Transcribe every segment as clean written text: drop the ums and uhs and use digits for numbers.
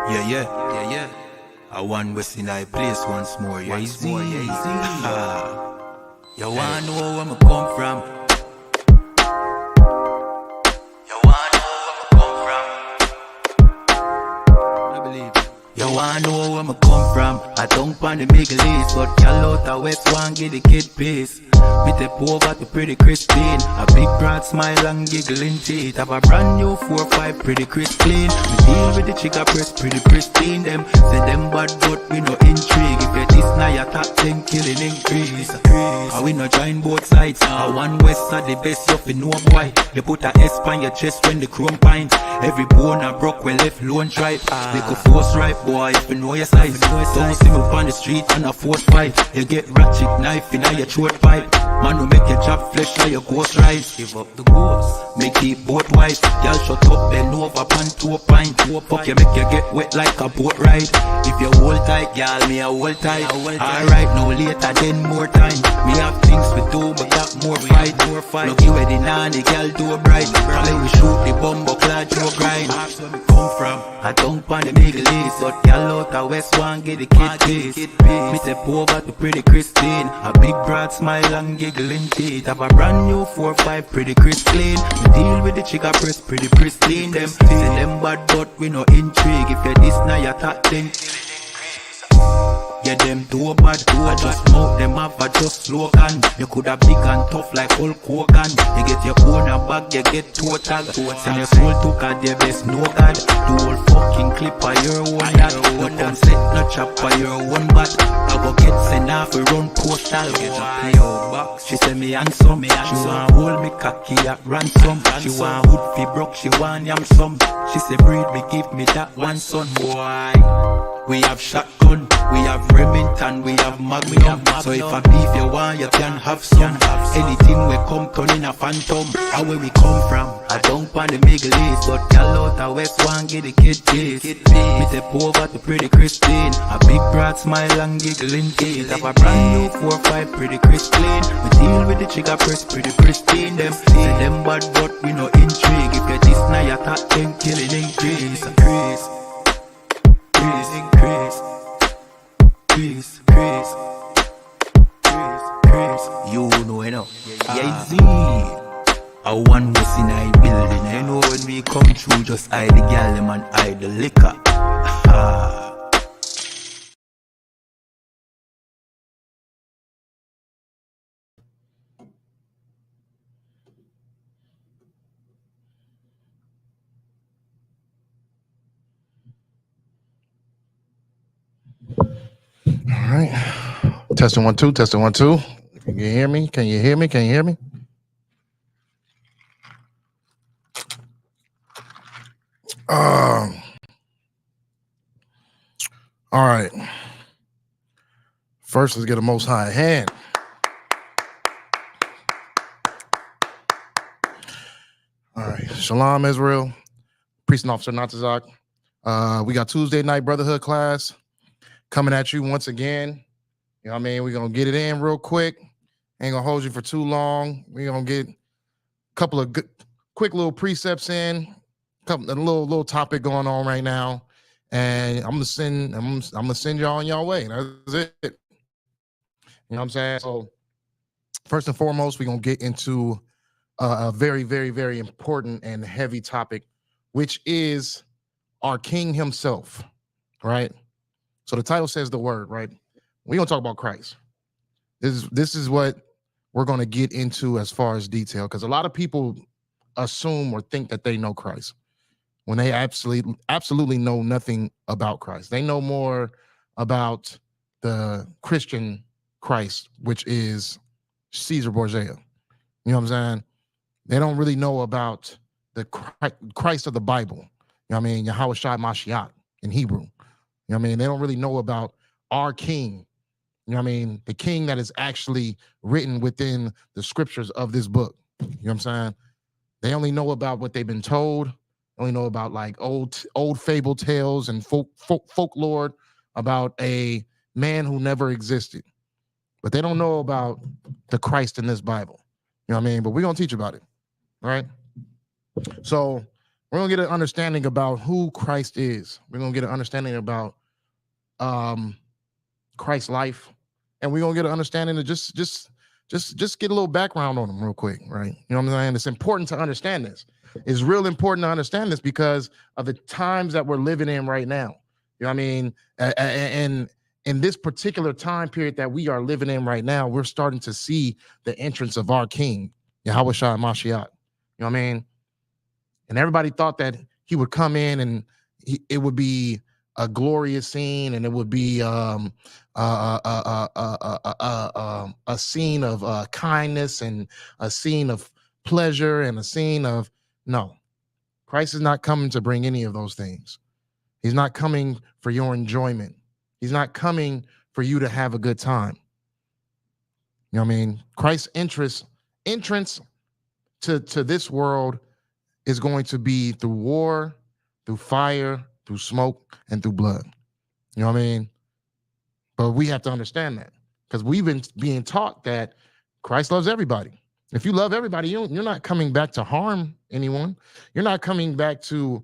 Yeah. I want West in I place once more. Yeah, easy. You wanna know where I come from? You wanna know where I come from? I believe it. You wanna know where I come from? I don't pan the Middle East, but y'all out the West one give the kid peace. Me step over to pretty Christine, a big broad smile and giggling teeth. Have a brand new 4-5 pretty crisp clean. We deal with the chica press pretty pristine. Them say them bad but we no intrigue. If you this now your top 10 killing increase. And we no join both sides. One West are the best you fi know why. You put a S on your chest when the chrome pint. Every bone a broke when left lone tribe. They could force right boy if you know your size. Don't see me on the street and a force fight. You get ratchet knife in your throat pipe. Man will make your chop flesh like your ghost rise. Give up the ghost, make it both white. Y'all shut up, bend over, pan to a pint. Fuck you, make you get wet like a boat ride. If you hold tight, y'all, me a hold tight. Alright, no later, then more time. Me have things we do, but got more fight. Lucky where the nanny, girl do bright. When we shoot the bumbo clad, you grind. That's where me come from. I don't pan the Middle East, but y'all out the West one get the kid piece. Me step over to pretty Christine, a big broad smile and giggling teeth. Have a brand new 4-5 pretty crisp clean. Me deal with the chica press pretty pristine. Them say them bad but we no intrigue. If you this now you top 10. Yeah, them too bad, I just mouth them up, I just slogan. You coulda big and tough like Hulk Hogan. You get your own a bag, you get total. Send your soul to God, the best no God. The whole fucking clip of your own that. No come set, no chop of your own bat. I go get sent off, we run postal. Get a PO box. She say me handsome, she want hold me cocky at ransom. She want hood fi broke, she want yam some. She say breed me, give me that one son, boy. We have shotgun, we have Remington, we have Magnum. So if a beef you want, you can have some. Anything we come turn in a phantom. And where we come from, I don't want the Middle East, but y'all out the West one get the kid piece. Me step over to pretty Christine, a big broad smile and giggling teeth. Have a brand new 4-5 pretty crisp clean. We deal with the chica press pretty pristine. Them say them bad but we no intrigue. If you this now your top 10 killing increase. Increase. You know. Yeah, easy. I want what's in I building. I know when we come through, just hide the gal them and hide the liquor. All right. Testing 1 2. Testing 1 2. Can you hear me? Can you hear me? Can you hear me? All right. First, let's get a Most High hand. All right. Shalom, Israel. Priest and Officer Natazak. We got Tuesday night Brotherhood class coming at you once again. You know what I mean? We're going to get it in real quick. Ain't going to hold you for too long. We're going to get a couple of good, quick little precepts in, a little topic going on right now. And I'm gonna send y'all on y'all way. That's it. You know what I'm saying? So first and foremost, we're gonna get into a very, very, very important and heavy topic, which is our King himself, right? So the title says the word, right? We're gonna talk about Christ. This is what we're gonna get into as far as detail, because a lot of people assume or think that they know Christ when they absolutely know nothing about Christ. They know more about the Christian Christ, which is Caesar Borgia. You know what I'm saying? They don't really know about the Christ of the Bible. You know what I mean? Yahushua Mashiach in Hebrew. You know what I mean? They don't really know about our King. You know what I mean? The King that is actually written within the scriptures of this book. You know what I'm saying? They only know about what they've been told. Only know about like old fable tales and folklore about a man who never existed, but they don't know about the Christ in this Bible. You know what I mean? But we're gonna teach about it, right? So We're gonna get an understanding about who Christ is. We're gonna get an understanding about Christ's life, and we're gonna get an understanding of just get a little background on him real quick, right? You know what I'm saying? It's important to understand this. It's real important to understand this because of the times that we're living in right now. You know what I mean? And in this particular time period that we are living in right now, we're starting to see the entrance of our King, Yahweh Shai Mashiach. You know what I mean? And everybody thought that he would come in and it would be a glorious scene, and it would be a scene of kindness and a scene of pleasure and a scene of no. Christ is not coming to bring any of those things. He's not coming for your enjoyment. He's not coming for you to have a good time. You know what I mean? Christ's entrance to this world is going to be through war, through fire, through smoke, and through blood. You know what I mean? But we have to understand that because we've been being taught that Christ loves everybody. If you love everybody, you're not coming back to harm anyone. You're not coming back to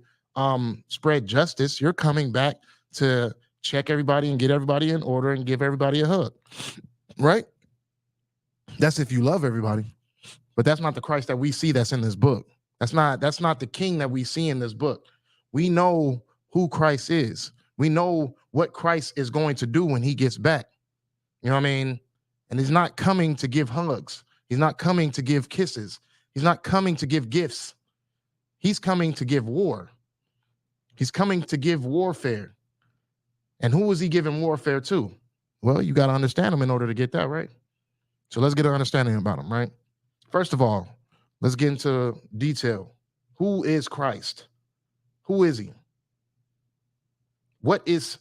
spread justice. You're coming back to check everybody and get everybody in order and give everybody a hug, right? That's if you love everybody. But that's not the Christ that we see that's in this book. That's not the King that we see in this book. We know who Christ is. We know what Christ is going to do when he gets back. You know what I mean? And he's not coming to give hugs. He's not coming to give kisses. He's not coming to give gifts. He's coming to give war. He's coming to give warfare. And who is he giving warfare to? Well, you got to understand him in order to get that, right? So let's get an understanding about him, right? First of all, let's get into detail. Who is Christ? Who is he? Let's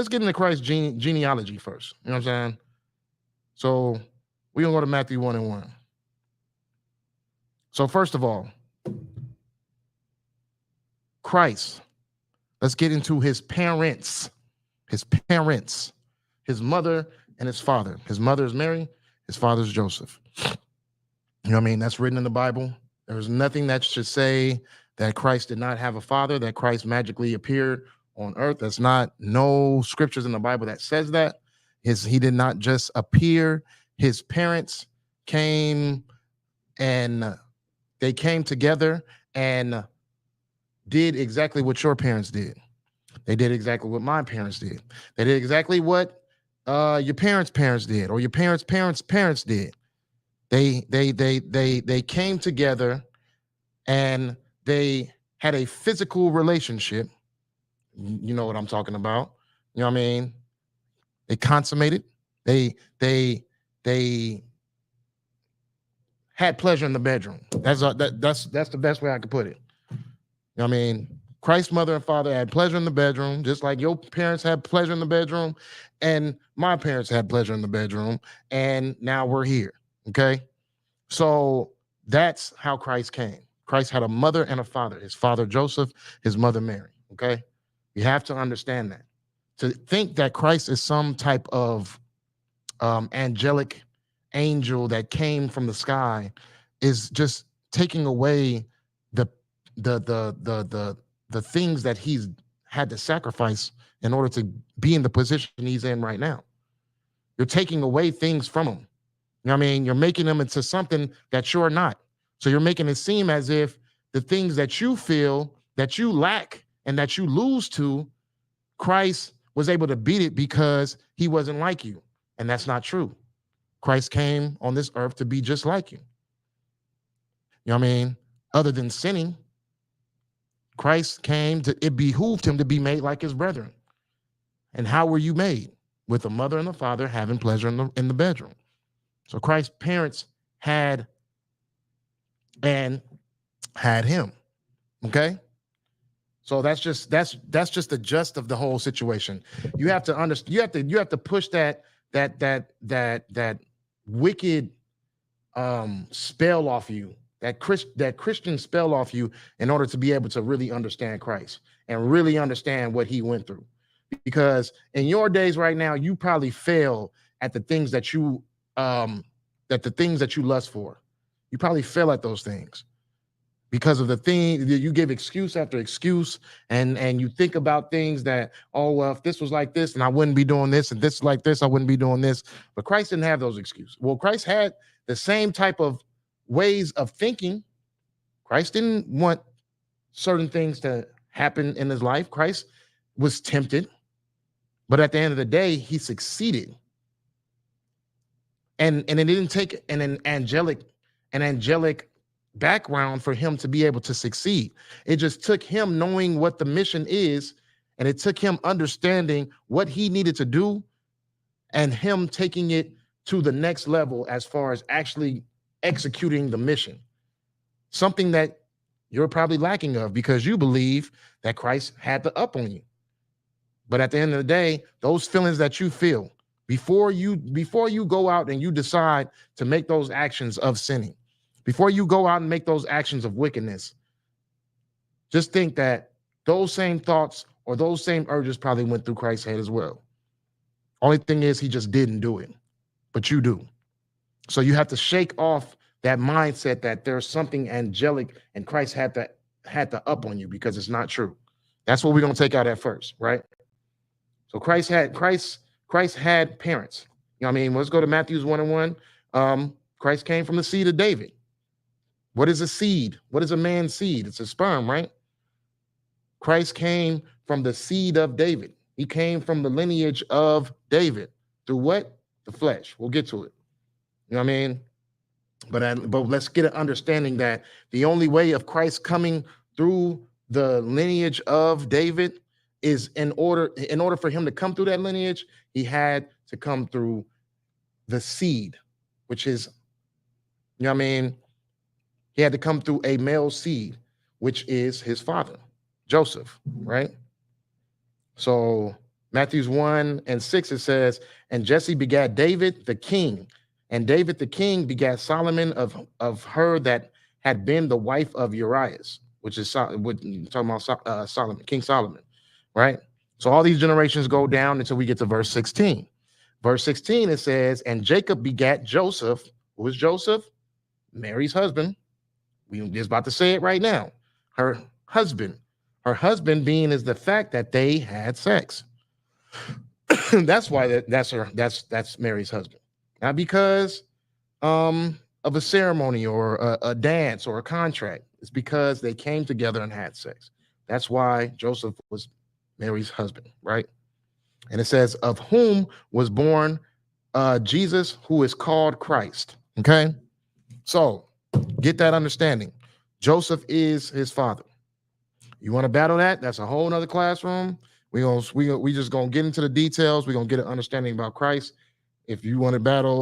get into Christ's genealogy first. You know what I'm saying? So we're going to go to Matthew 1:1. So first of all, Christ. Let's get into his parents. His parents. His mother and his father. His mother is Mary. His father is Joseph. You know what I mean? That's written in the Bible. There's nothing that should say that Christ did not have a father, that Christ magically appeared on earth. That's not no scriptures in the Bible that says that. He did not just appear. His parents came and they came together and did exactly what your parents did. They did exactly what my parents did. They did exactly what your parents' did, or your parents' did. They came together and they had a physical relationship. You know what I'm talking about. You know what I mean? They consummated. They had pleasure in the bedroom. That's the best way I could put it. You know what I mean? Christ's mother and father had pleasure in the bedroom, just like your parents had pleasure in the bedroom, and my parents had pleasure in the bedroom, and now we're here. Okay? So that's how Christ came. Christ had a mother and a father. His father Joseph, his mother Mary. Okay? You have to understand that. To think that Christ is some type of angelic angel that came from the sky is just taking away the things that he's had to sacrifice in order to be in the position he's in right now. You're taking away things from him. You know what I mean? You're making them into something that you're not. So you're making it seem as if the things that you feel that you lack and that you lose to, Christ was able to beat it because he wasn't like you. And that's not true. Christ came on this earth to be just like you. You know what I mean? Other than sinning, Christ came to, it behooved him to be made like his brethren. And how were you made? With a mother and a father having pleasure in the bedroom. So Christ's parents had him. Okay? So that's just the gist of the whole situation. You have to understand, you have to push that wicked spell off you, that Christian spell off you in order to be able to really understand Christ and really understand what he went through. Because in your days right now, you probably fail at the things that you lust for. You probably fail at those things. because of the thing that you give excuse after excuse, and you think about things that, oh well, if this was like this and I wouldn't be doing this, and this is like this I wouldn't be doing this. But Christ didn't have those excuses. Well, Christ had the same type of ways of thinking. Christ didn't want certain things to happen in his life. Christ was tempted, but at the end of the day he succeeded. And it didn't take an angelic background for him to be able to succeed. It just took him knowing what the mission is, and it took him understanding what he needed to do, and him taking it to the next level as far as actually executing the mission. Something that you're probably lacking of because you believe that Christ had the up on you. But at the end of the day, those feelings that you feel before you go out and you decide to make those actions of sinning, before you go out and make those actions of wickedness, just think that those same thoughts or those same urges probably went through Christ's head as well. Only thing is he just didn't do it, but you do. So you have to shake off that mindset that there's something angelic and Christ had the up on you, because it's not true. That's what we're going to take out at first, right? So Christ had parents. You know what I mean? Let's go to Matthew 1:1. Christ came from the seed of David. What is a seed? What is a man's seed? It's a sperm, right? Christ came from the seed of David. He came from the lineage of David. Through what? The flesh. We'll get to it. You know what I mean? But let's get an understanding that the only way of Christ coming through the lineage of David is in order for him to come through that lineage, he had to come through the seed, which is, you know what I mean? He had to come through a male seed, which is his father, Joseph, right? So Matthew 1:6, it says, and Jesse begat David the king, and David the king begat Solomon of her that had been the wife of Urias, which is talking about Solomon, King Solomon, right? So all these generations go down until we get to verse 16. Verse 16, it says, and Jacob begat Joseph. Who is Joseph? Mary's husband. We just about to say it right now. Her husband. Her husband being is the fact that they had sex. That's why that's Mary's husband. Not because of a ceremony or a dance or a contract. It's because they came together and had sex. That's why Joseph was Mary's husband, right? And it says, of whom was born Jesus, who is called Christ. Okay, so get that understanding. Joseph is his father. You want to battle that? That's a whole nother classroom. We just gonna get into the details. We're gonna get an understanding about Christ. If you want to battle,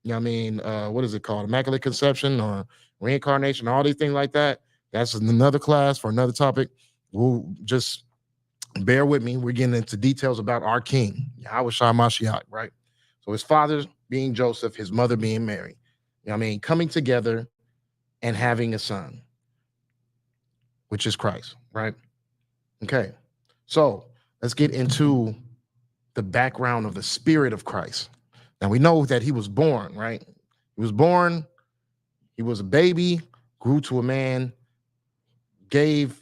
you know what I mean, what is it called? Immaculate Conception or reincarnation, all these things like that. That's another class for another topic. We'll just bear with me. We're getting into details about our King, Yahweh Shai Mashiach, right? So his father being Joseph, his mother being Mary. You know what I mean? Coming together and having a son, which is Christ, right? Okay. So let's get into the background of the spirit of Christ. Now we know that he was born, right? He was born, he was a baby, grew to a man, gave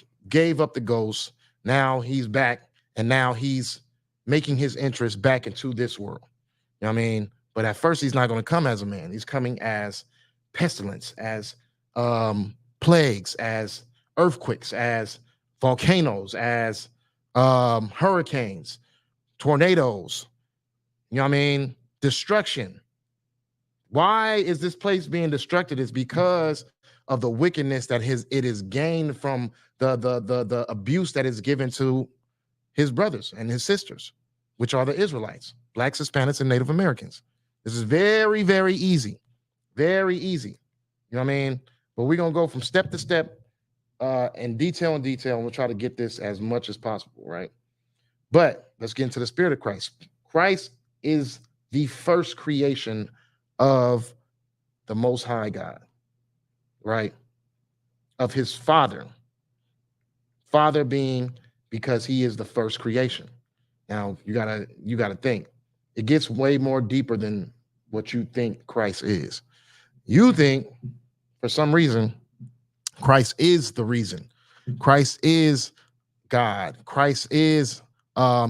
up the ghost. Now he's back, and now he's making his entrance back into this world. You know what I mean? But at first he's not going to come as a man. He's coming as pestilence, as plagues, as earthquakes, as volcanoes, as hurricanes, tornadoes, you know what I mean? Destruction. Why is this place being destructed? It's because of the wickedness that it is gained from the abuse that is given to his brothers and his sisters, which are the Israelites, Blacks, Hispanics, and Native Americans. This is very, very easy. Very easy. You know what I mean? But we're going to go from step to step and detail, and we'll try to get this as much as possible, right? But let's get into the spirit of Christ. Christ is the first creation of the Most High God, right? Of his Father. Father being because he is the first creation. Now you gotta think. It gets way more deeper than what you think Christ is. You think, for some reason, Christ is the reason. Christ is God. Christ is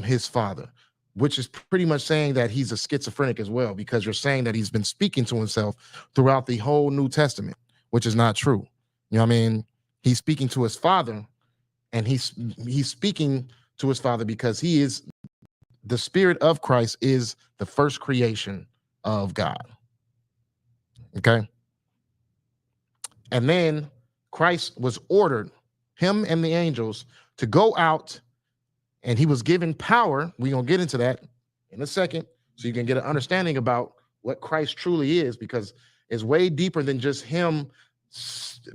his Father, which is pretty much saying that he's a schizophrenic as well, because you're saying that he's been speaking to himself throughout the whole New Testament, which is not true. You know what I mean? He's speaking to his Father, and he's speaking to his Father because he is the Spirit of Christ is the first creation of God. Okay. And then Christ was ordered, him and the angels, to go out, and he was given power. We're going to get into that in a second so you can get an understanding about what Christ truly is, because it's way deeper than just him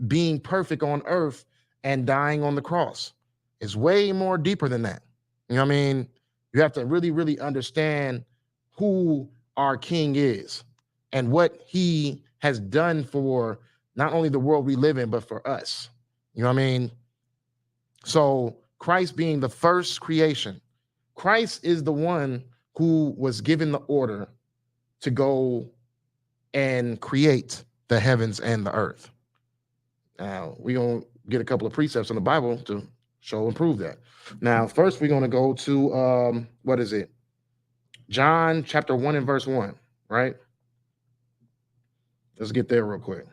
being perfect on earth and dying on the cross. It's way more deeper than that. You know what I mean? You have to really, really understand who our King is and what he has done for not only the world we live in, but for us. You know what I mean? So Christ being the first creation, Christ is the one who was given the order to go and create the heavens and the earth. Now, we're going to get a couple of precepts in the Bible to show and prove that. Now, first, we're going to go to, what is it? John chapter 1 and verse 1, right? Let's get there real quick.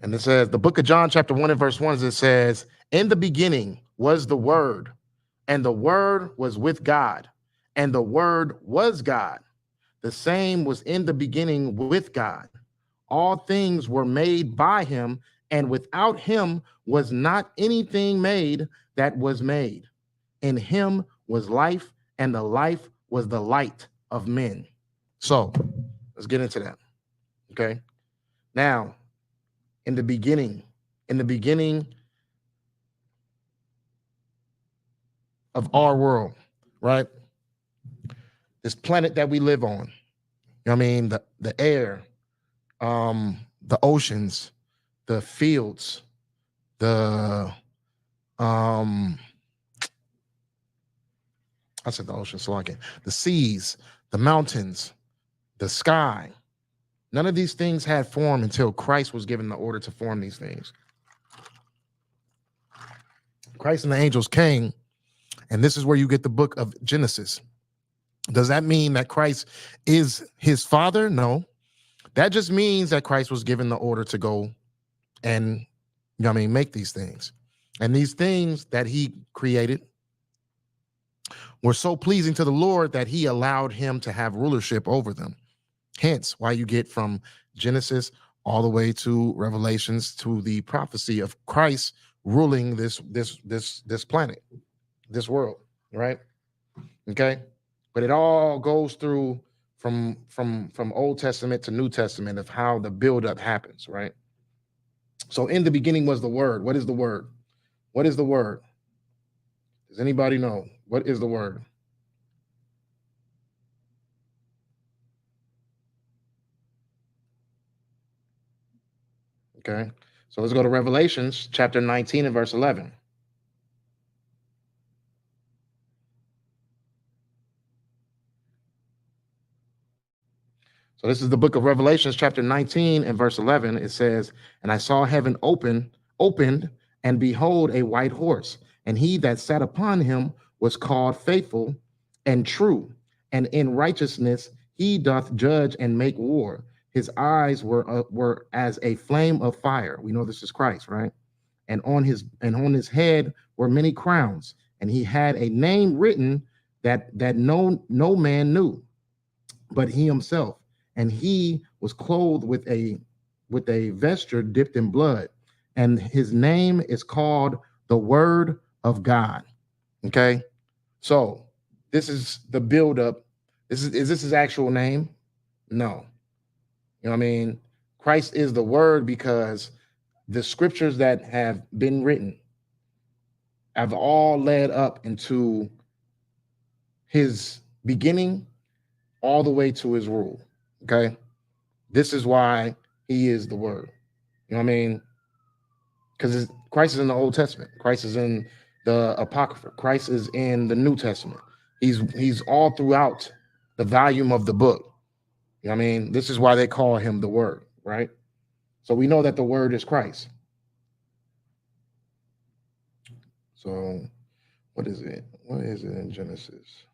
And it says, the book of John chapter 1 and verse 1, it says, in the beginning was the Word, and the Word was with God, and the Word was God. The same was in the beginning with God. All things were made by him, and without him was not anything made that was made. In him was life, and the life was the light of men. So let's get into that. Okay. Now, in the beginning of our world, right? This planet that we live on, you know what I mean? The air, the oceans, the fields, I said the ocean, so the seas, the mountains, the sky. None of these things had form until Christ was given the order to form these things. Christ and the angels came, and this is where you get the book of Genesis. Does that mean that Christ is his Father? No. That just means that Christ was given the order to go and, you know what I mean, make these things. And these things that he created were so pleasing to the Lord that he allowed him to have rulership over them. Hence why you get from Genesis all the way to Revelations to the prophecy of Christ ruling this planet, this world, right? Okay. But it all goes through from Old Testament to New Testament of how the buildup happens, right? So in the beginning was the Word. What is the Word? What is the Word? Does anybody know? What is the Word? Okay. So let's go to Revelations chapter 19 and verse 11. So this is the book of Revelations, chapter 19 and verse 11. It says, and I saw heaven opened, and behold, a white horse. And he that sat upon him was called Faithful and True. And in righteousness he doth judge and make war. His eyes were as a flame of fire. We know this is Christ, right? And on his head were many crowns. And he had a name written that no man knew, but he himself. And he was clothed with a vesture dipped in blood, and his name is called the Word of God. Okay, so this is the buildup. Is this his actual name? No. You know what I mean? Christ is the Word because the scriptures that have been written have all led up into his beginning all the way to his rule. Okay, this is why he is the Word. You know what I mean? Because Christ is in the Old Testament. Christ is in the Apocrypha. Christ is in the New Testament. He's all throughout the volume of the book. You know what I mean? This is why they call him the Word, right? So we know that the word is Christ. So what is it? What is it in Genesis?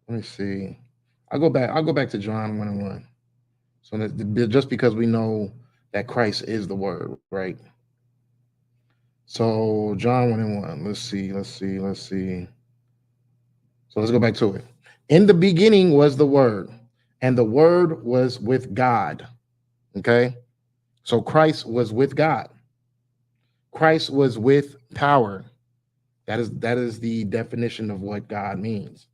Let me see. I'll go back to John 1:1. So just because we know that Christ is the word, right? So John 1:1. Let's see. So let's go back to it. In the beginning was the word, and the word was with God. Okay. So Christ was with God. Christ was with power. That is the definition of what God means.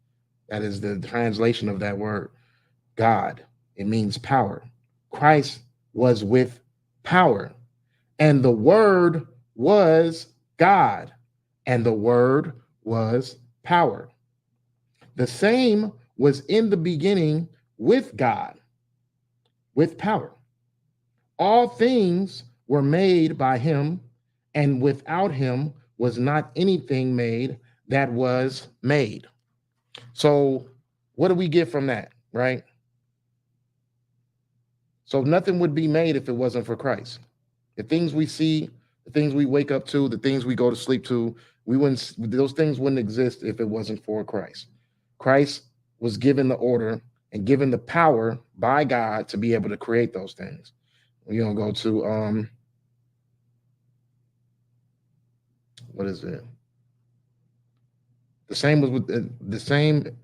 That is the translation of that word, God. It means power. Christ was with power, and the word was God, and the word was power. The same was in the beginning with God, with power. All things were made by him, and without him was not anything made that was made. So, what do we get from that, right? So, nothing would be made if it wasn't for Christ. The things we see, the things we wake up to, the things we go to sleep to, those things wouldn't exist if it wasn't for Christ. Christ was given the order and given the power by God to be able to create those things. We're gonna go to what is it? The same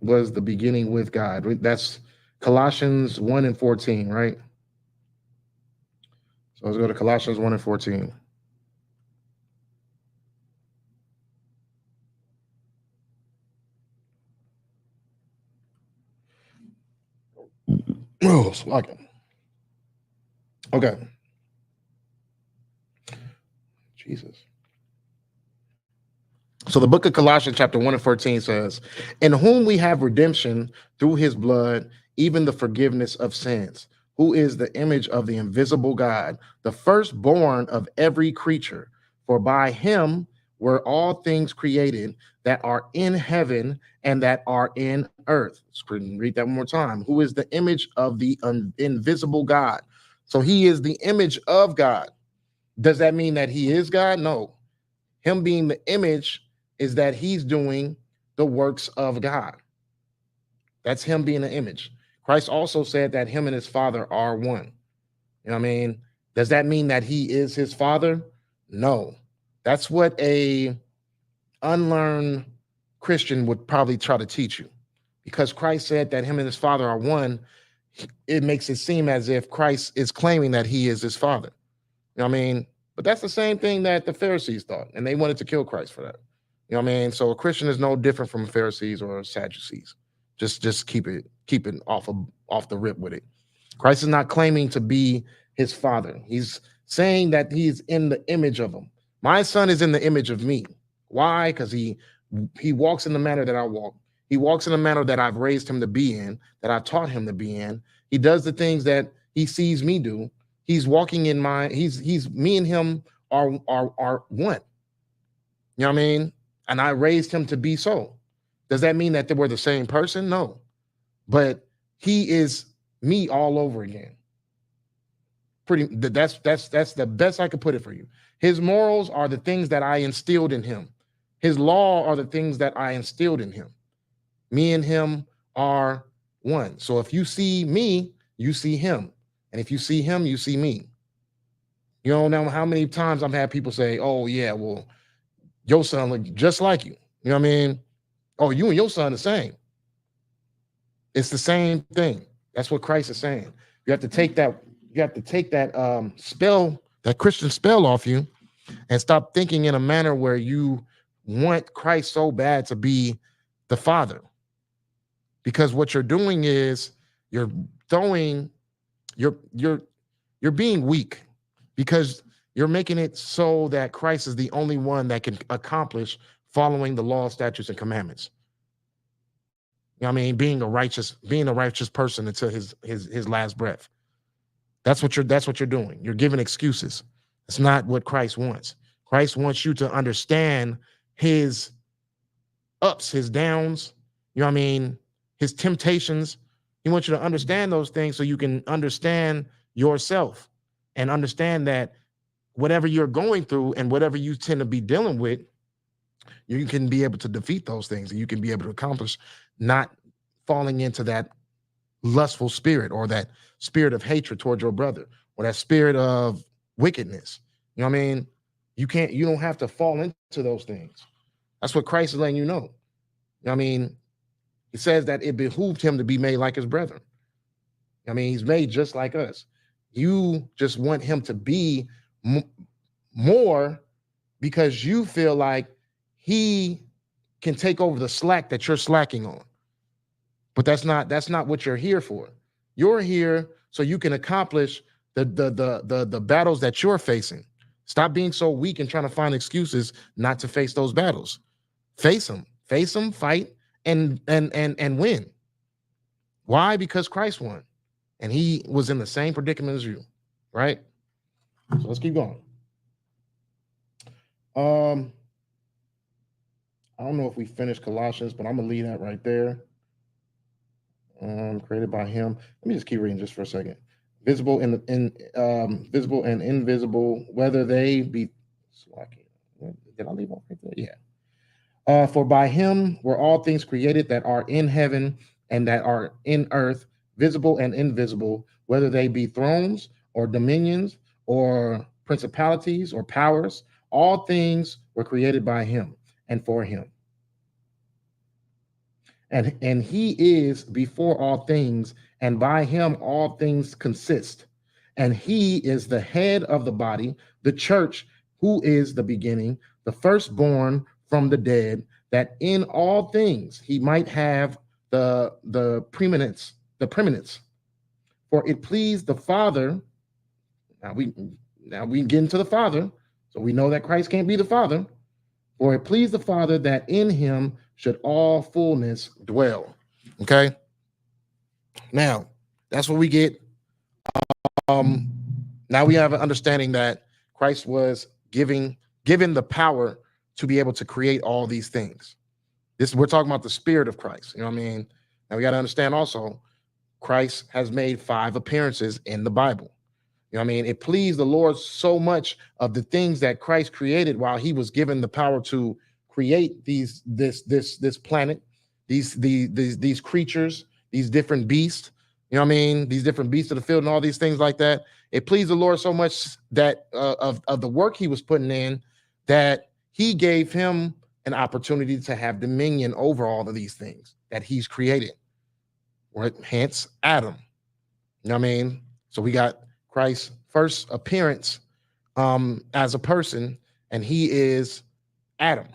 was the beginning with God. That's Colossians 1:14, right? So let's go to Colossians 1:14. Oh, slacking. Okay. Jesus. So the book of Colossians chapter 1:14 says, in whom we have redemption through his blood, even the forgiveness of sins, who is the image of the invisible God, the firstborn of every creature. For by him were all things created that are in heaven and that are in earth. Let's read that one more time. Who is the image of the invisible God? So he is the image of God. Does that mean that he is God? No. Him being the image is that he's doing the works of God. That's him being an image. Christ also said that him and his Father are one. You know what I mean? Does that mean that he is his Father? No. That's what a unlearned Christian would probably try to teach you. Because Christ said that him and his Father are one, it makes it seem as if Christ is claiming that he is his Father. You know what I mean? But that's the same thing that the Pharisees thought, and they wanted to kill Christ for that. You know what I mean? So a Christian is no different from Pharisees or Sadducees. Just keep it off the rip with it. Christ is not claiming to be his Father. He's saying that he's in the image of him. My son is in the image of me. Why? Because he walks in the manner that I walk. He walks in the manner that I've raised him to be in, that I've taught him to be in. He does the things that he sees me do. He's walking in my, he's me and him are one. You know what I mean? And I raised him to be so. Does that mean that they were the same person? No. But he is me all over again. That's the best I could put it for you. His morals are the things that I instilled in him. His law are the things that I instilled in him. Me and him are one. So if you see me, you see him. And if you see him, you see me. You don't know how many times I've had people say, oh, yeah, well, your son look just like you. You know what I mean? Oh, you and your son the same. It's the same thing. That's what Christ is saying. You have to take that spell, that Christian spell off you, and stop thinking in a manner where you want Christ so bad to be the Father. Because what you're doing is you're being weak, because you're making it so that Christ is the only one that can accomplish following the law, statutes, and commandments. You know what I mean? Being a righteous person until his last breath. That's what you're doing. You're giving excuses. It's not what Christ wants. Christ wants you to understand his ups, his downs, you know what I mean, his temptations. He wants you to understand those things so you can understand yourself and understand that whatever you're going through and whatever you tend to be dealing with, you can be able to defeat those things and you can be able to accomplish, not falling into that lustful spirit or that spirit of hatred towards your brother or that spirit of wickedness. You know what I mean? You don't have to fall into those things. That's what Christ is letting you know. You know what I mean? He says that it behooved him to be made like his brethren. I mean, he's made just like us. You just want him to be more because you feel like he can take over the slack that you're slacking on. But that's not what you're here for. You're here so you can accomplish the battles that you're facing. Stop being so weak and trying to find excuses not to face those battles. Face them, fight, and win. Why? Because Christ won, and he was in the same predicament as you, right? So let's keep going. I don't know if we finished Colossians, but I'm gonna leave that right there. Created by him. Let me just keep reading just for a second. Visible and visible and invisible, whether they be. Did I leave off right there? Yeah. For by him were all things created that are in heaven and that are in earth, visible and invisible, whether they be thrones or dominions or principalities or powers. All things were created by him and for him. And he is before all things, and by him all things consist. And he is the head of the body, the church, who is the beginning, the firstborn from the dead, that in all things he might have the preeminence. For it pleased the Father. Now we get into the Father, so we know that Christ can't be the Father. For it pleased the Father that in him should all fullness dwell. Okay. Now that's what we get. Now we have an understanding that Christ was given the power to be able to create all these things. We're talking about the Spirit of Christ. You know what I mean? Now we got to understand also, Christ has made 5 appearances in the Bible. You know what I mean? It pleased the Lord so much of the things that Christ created while he was given the power to create this planet, these creatures, these different beasts, you know what I mean? These different beasts of the field and all these things like that. It pleased the Lord so much that of the work he was putting in, that he gave him an opportunity to have dominion over all of these things that he's created. Right? Hence Adam. You know what I mean? So we got Christ's first appearance as a person, and he is Adam.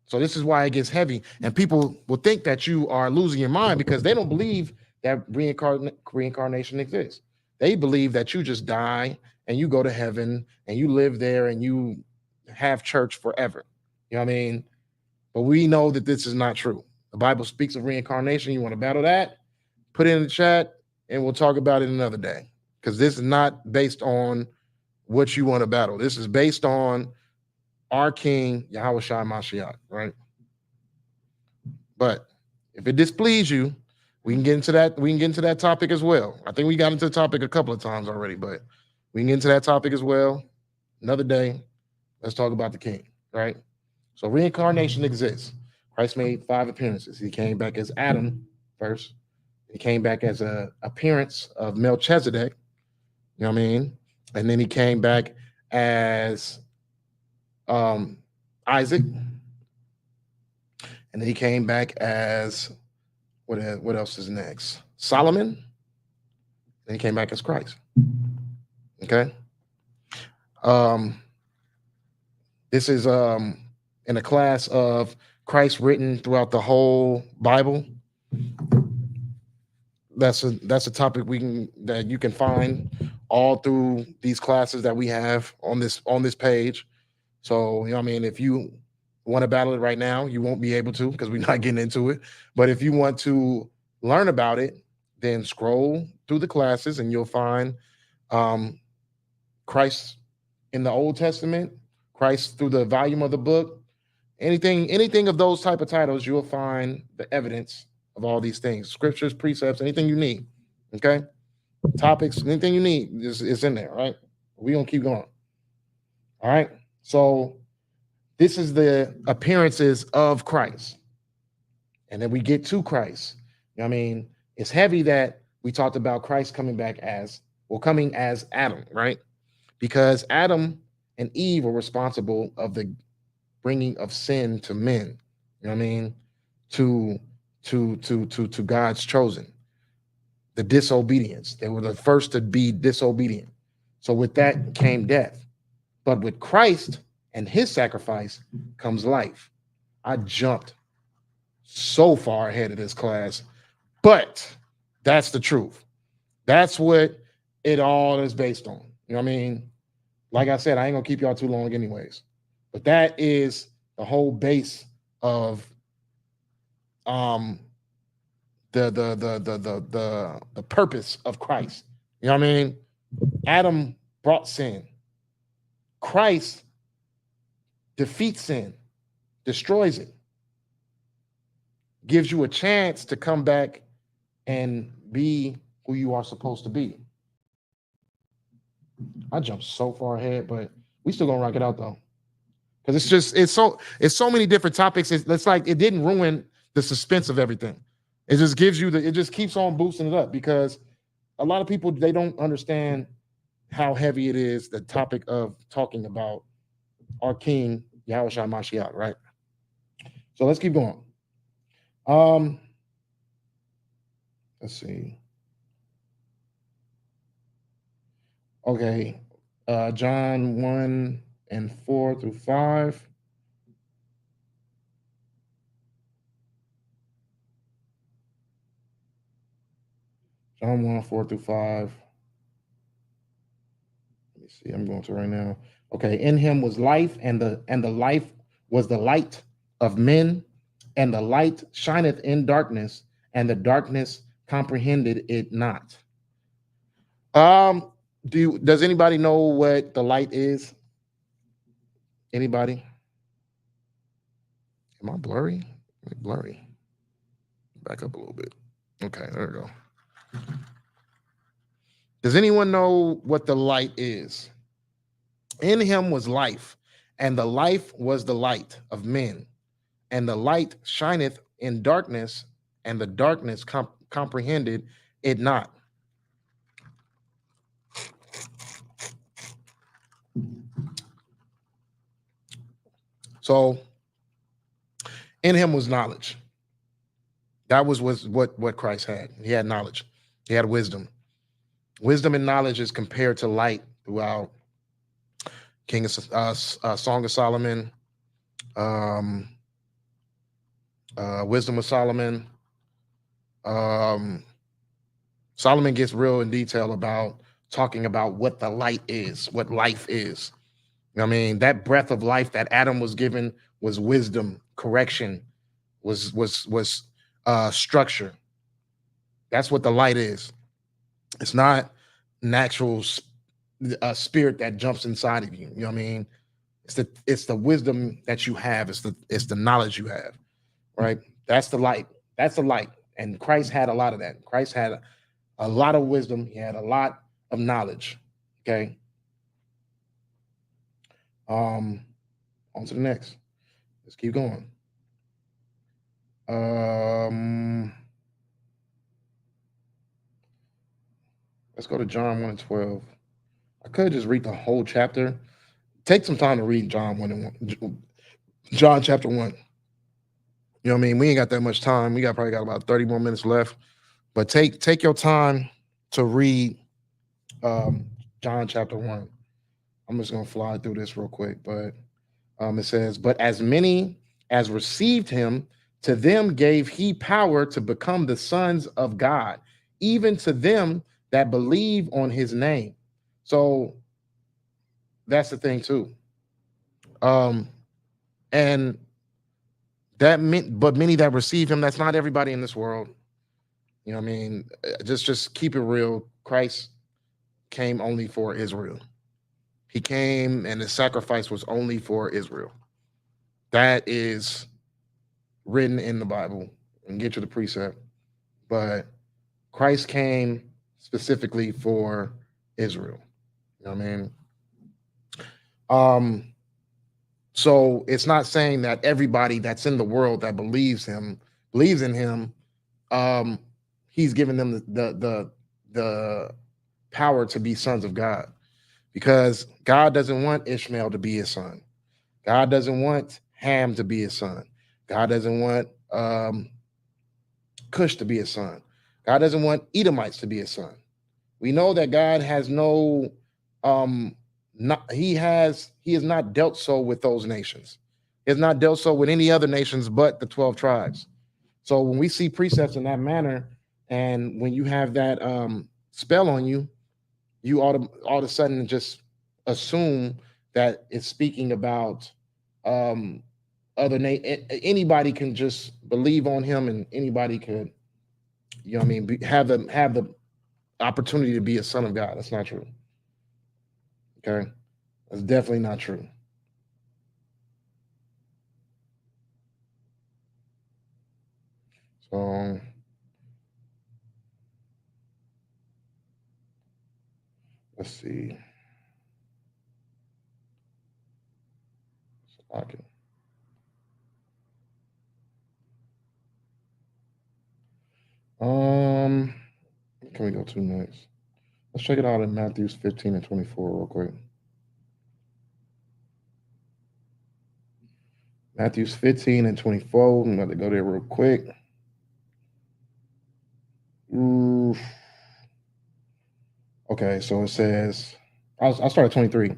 So this is why it gets heavy, and people will think that you are losing your mind because they don't believe that reincarnation exists. They believe that you just die and you go to heaven and you live there and you have church forever. You know what I mean? But we know that this is not true. The Bible speaks of reincarnation. You want to battle that? Put it in the chat and we'll talk about it another day, because this is not based on what you want to battle. This is based on our King, Yahweh Shai Mashiach, right? But if it displeases you, we can get into that. We can get into that topic as well. I think we got into the topic a couple of times already, but we can get into that topic as well. Another day, let's talk about the King, right? So reincarnation exists. Christ made 5 appearances. He came back as Adam first. He came back as an appearance of Melchizedek. You know what I mean? And then he came back as Isaac. And then he came back as what else is next? Solomon. Then he came back as Christ. Okay. This is in a class of Christ written throughout the whole Bible. That's a topic that you can find all through these classes that we have on this page. So, you know what I mean, if you want to battle it right now, you won't be able to because we're not getting into it. But if you want to learn about it, then scroll through the classes and you'll find Christ in the Old Testament, Christ through the volume of the book, Anything of those type of titles, you'll find the evidence of all these things, scriptures, precepts, anything you need. Okay, topics, anything you need is in there. Right? We're gonna keep going. All right. So this is the appearances of Christ, and then we get to Christ. I mean, it's heavy that we talked about Christ coming back coming as Adam, right? Because Adam and Eve were responsible of the bringing of sin to men. You know what I mean? To God's chosen. The disobedience. They were the first to be disobedient. So with that came death. But with Christ and his sacrifice comes life. I jumped so far ahead of this class, but that's the truth. That's what it all is based on. You know what I mean? Like I said, I ain't gonna keep y'all too long anyways. But that is the whole base of the purpose of Christ. You know what I mean? Adam brought sin. Christ defeats sin, destroys it, gives you a chance to come back and be who you are supposed to be. I jumped so far ahead, but we still gonna rock it out though. Because it's so many different topics. It's like it didn't ruin the suspense of everything. It just gives you it just keeps on boosting it up because a lot of people they don't understand how heavy it is, the topic of talking about our King Yahushua Mashiach, right? So let's keep going. Let's see. Okay, John 1 and 4 through 5. John 1, 4 through 5. Let me see. I'm going to right now. Okay, in him was life, and the life was the light of men, and the light shineth in darkness, and the darkness comprehended it not. Does anybody know what the light is? Anybody? Am I blurry? Blurry. Back up a little bit. Okay, there we go. Does anyone know what the light is? In him was life, and the life was the light of men, and the light shineth in darkness, and the darkness comprehended it not. So in him was knowledge. That was what Christ had. He had knowledge. He had wisdom. Wisdom and knowledge is compared to light throughout Song of Solomon, Wisdom of Solomon. Solomon gets real in detail about talking about what the light is, what life is. I mean, that breath of life that Adam was given was wisdom, correction, was structure. That's what the light is. It's not natural spirit that jumps inside of you. You know what I mean? It's the wisdom that you have. It's the knowledge you have, right? That's the light. That's the light. And Christ had a lot of that. Christ had a lot of wisdom. He had a lot of knowledge. Okay. On to the next. Let's keep going. Let's go to John 1 and 12. I could just read the whole chapter. Take some time to read John 1 and 1. John chapter 1. You know what I mean? We ain't got that much time. We probably got about 30 more minutes left. But take your time to read John chapter 1. I'm just going to fly through this real quick. But it says, but as many as received him, to them gave he power to become the sons of God, even to them that believe on his name. So that's the thing too. And that meant, but many that receive him, that's not everybody in this world. You know what I mean? Just keep it real. Christ came only for Israel. He came and his sacrifice was only for Israel. That is written in the Bible, and get to the precept. But Christ came specifically for Israel. You know what I mean? So it's not saying that everybody that's in the world that believes in him, he's given them the power to be sons of God, because God doesn't want Ishmael to be his son. God doesn't want Ham to be his son. God doesn't want Cush to be his son. God doesn't want Edomites to be his son. We know that God has no he has not dealt so with those nations. He has not dealt so with any other nations but the 12 tribes. So when we see precepts in that manner, and when you have that spell on you, you all of a sudden just assume that it's speaking about anybody can just believe on him, and anybody could, you know what I mean, have the opportunity to be a son of God. That's not true. Okay, that's definitely not true. So let's see. Okay. Can we go to next? Let's check it out in Matthew 15 and 24 real quick. Matthew 15 and 24. I'm going to go there real quick. Oof. Okay, so it says, I'll start at 23.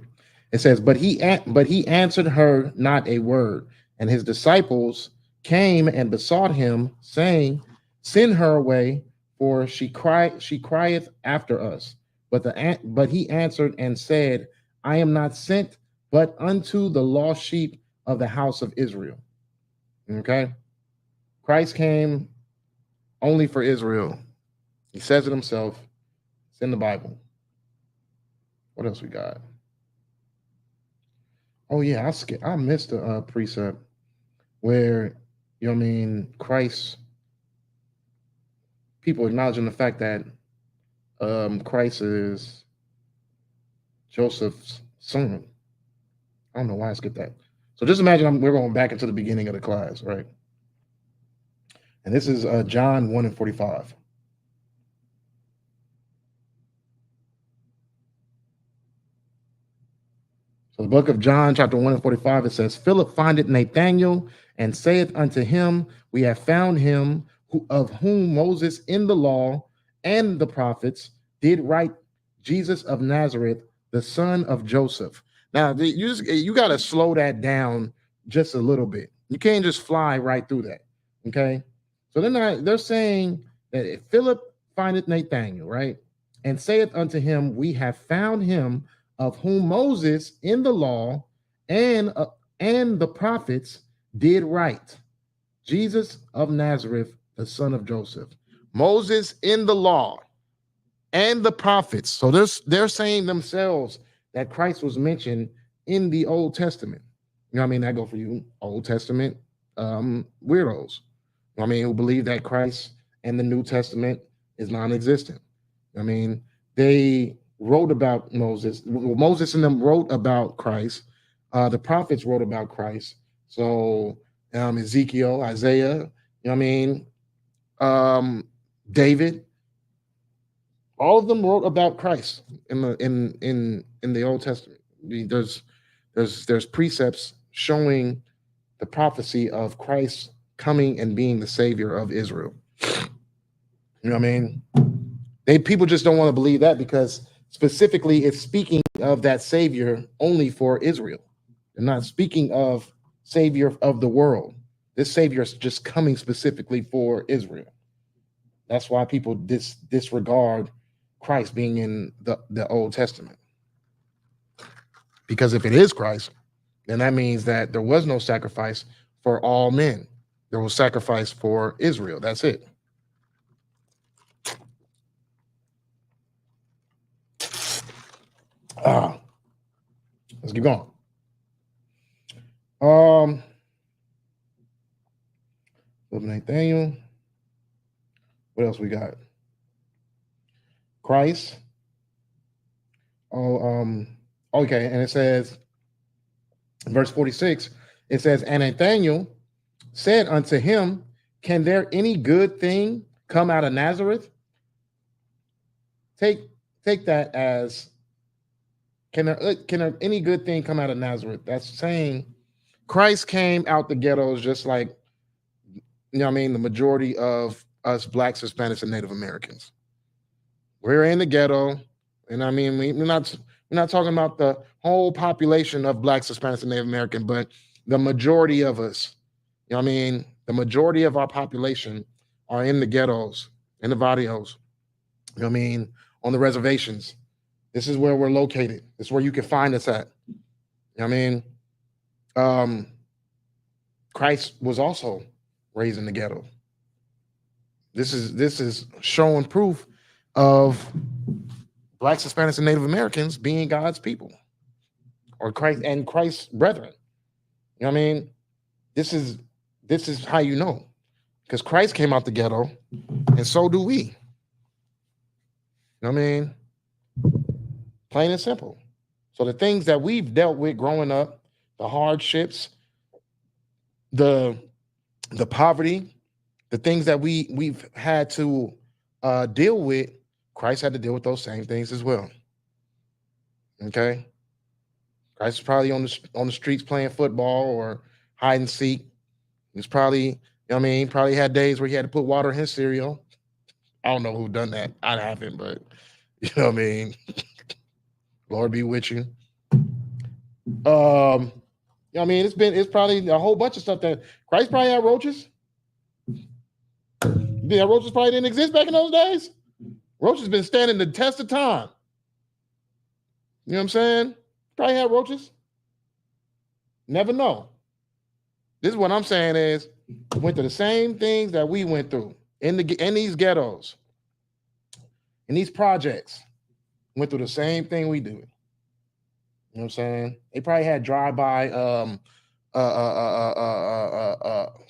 It says, but he answered her not a word, and his disciples came and besought him, saying, send her away, for she crieth after us. But he answered and said, I am not sent but unto the lost sheep of the house of Israel. Okay, Christ came only for Israel. He says it himself. It's in the Bible. What else we got? Oh yeah, I missed a precept where, you know what I mean, Christ, people acknowledging the fact that Christ is Joseph's son. I don't know why I skipped that. So just imagine we're going back into the beginning of the class, right? And this is John 1 and 45. So the book of John, chapter 1 and 45, it says, Philip findeth Nathanael and saith unto him, we have found him of whom Moses in the law and the prophets did write, Jesus of Nazareth, the son of Joseph. Now, you got to slow that down just a little bit. You can't just fly right through that, okay? So they're saying that if Philip findeth Nathanael, right, and saith unto him, we have found him of whom Moses in the law and the prophets did write, Jesus of Nazareth, the son of Joseph. Moses in the law and the prophets. So they're saying themselves that Christ was mentioned in the Old Testament. You know what I mean? That go for you, Old Testament weirdos. You know what I mean, who believe that Christ and the New Testament is non-existent. I mean, they wrote about Moses. Moses and them wrote about Christ. The prophets wrote about Christ. So Ezekiel, Isaiah, you know what I mean? David, all of them wrote about Christ in the Old Testament. There's precepts showing the prophecy of Christ coming and being the savior of Israel. You know what I mean? People just don't want to believe that, because specifically it's speaking of that savior only for Israel. They're not speaking of savior of the world. This savior is just coming specifically for Israel. That's why people disregard Christ being in the Old Testament. Because if it is Christ, then that means that there was no sacrifice for all men. There was sacrifice for Israel. That's it. Let's keep going. So Nathaniel. What else we got? Christ. Okay, and it says, verse 46, it says, and Nathaniel said unto him, can there any good thing come out of Nazareth? Take that as, can there any good thing come out of Nazareth? That's saying Christ came out the ghettos just like, you know what I mean, the majority of us Blacks, Hispanics, and Native Americans. We're in the ghetto, and I mean, we're not talking about the whole population of Blacks, Hispanics, and Native American, but the majority of us. You know what I mean? The majority of our population are in the ghettos, in the barrios. You know what I mean? On the reservations. This is where we're located. This is where you can find us at. You know what I mean? Christ was also raised in the ghetto. This is showing proof of Blacks, Hispanics, and Native Americans being God's people, or Christ's brethren. You know what I mean? This is how you know, because Christ came out the ghetto, and so do we. You know what I mean? Plain and simple. So the things that we've dealt with growing up, the hardships, the poverty, the things that we've had to deal with, Christ had to deal with those same things as well. Okay, Christ is probably on the streets playing football or hide and seek. He's probably, you know what I mean, probably had days where he had to put water in his cereal. I don't know who done that. I haven't, but you know what I mean. Lord be with you. You know what I mean, it's probably a whole bunch of stuff that Christ probably had roaches. Yeah, roaches probably didn't exist back in those days. Roaches been standing the test of time. You know what I'm saying? Probably had roaches. Never know. This is what I'm saying is, went through the same things that we went through in these ghettos, in these projects. Went through the same thing we do. You know what I'm saying? They probably had drive-by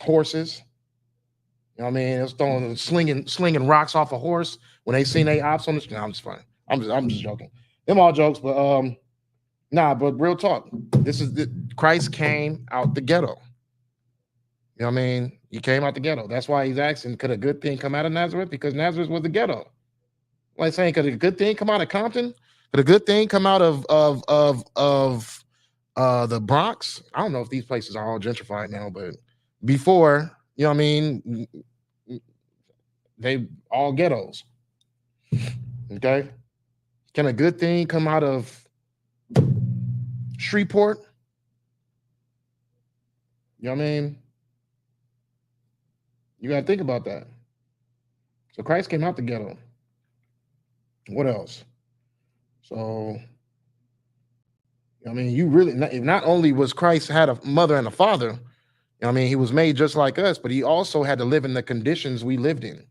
horses. You know what I mean? It was throwing, slinging rocks off a horse when they seen they ops on the street. No, I'm just funny. I'm just joking. Them all jokes, but but real talk. Christ came out the ghetto. You know what I mean? He came out the ghetto. That's why he's asking, could a good thing come out of Nazareth? Because Nazareth was the ghetto. Like saying, could a good thing come out of Compton? Could a good thing come out of the Bronx? I don't know if these places are all gentrified now, but before, you know what I mean, they all ghettos. Okay. Can a good thing come out of Shreveport? You know what I mean? You got to think about that. So Christ came out the ghetto. What else? So, I mean, you really, not only was Christ had a mother and a father, you know what I mean, he was made just like us, but he also had to live in the conditions we lived in.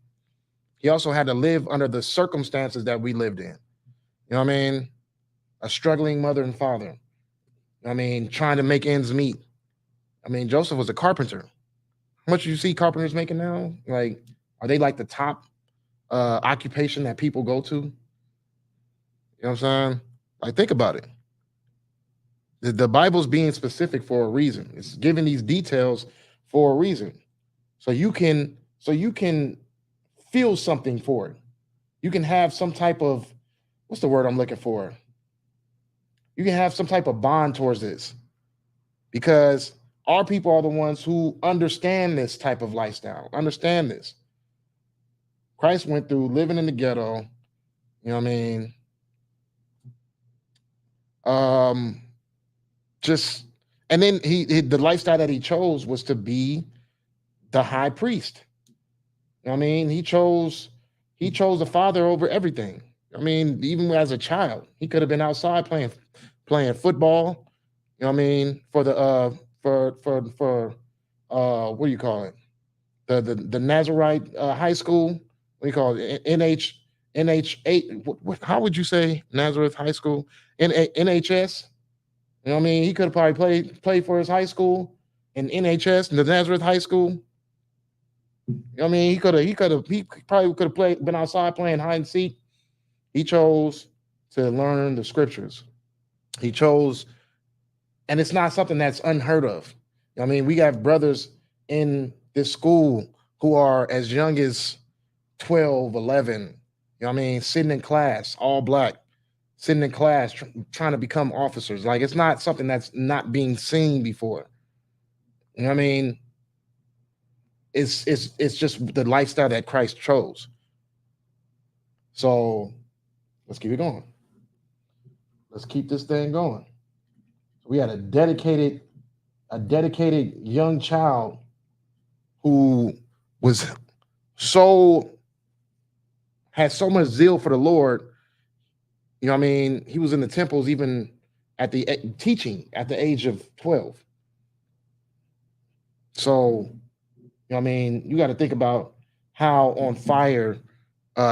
He also had to live under the circumstances that we lived in. You know what I mean? A struggling mother and father. You know what I mean? Trying to make ends meet. I mean, Joseph was a carpenter. How much do you see carpenters making now? Like, are they like the top occupation that people go to? You know what I'm saying? Like, think about it. The Bible's being specific for a reason. It's giving these details for a reason. So you can feel something for it. You can have some type of, what's the word I'm looking for? You can have some type of bond towards this, because our people are the ones who understand this type of lifestyle, understand this. Christ went through living in the ghetto, you know what I mean? And then the lifestyle that he chose was to be the high priest. You know what I mean? He chose the Father over everything. I mean, even as a child, he could have been outside playing football. You know what I mean? For the what do you call it? The Nazarite high school. What do you call it? NH8. How would you say Nazareth High School? NHS. You know what I mean? He could have probably played for his high school in NHS, the Nazareth High School. You know what I mean? He probably could have been outside playing hide and seek. He chose to learn the scriptures. He chose, and it's not something that's unheard of. I mean, we have brothers in this school who are as young as 12, 11. You know what I mean? Sitting in class, all black, sitting in class trying to become officers. Like, it's not something that's not being seen before. You know what I mean? It's just the lifestyle that Christ chose. So let's keep it going. Let's keep this thing going. We had a dedicated young child who was so had so much zeal for the Lord. You know what I mean? He was in the temples even at the teaching at the age of 12. So, you know what I mean? You got to think about how on fire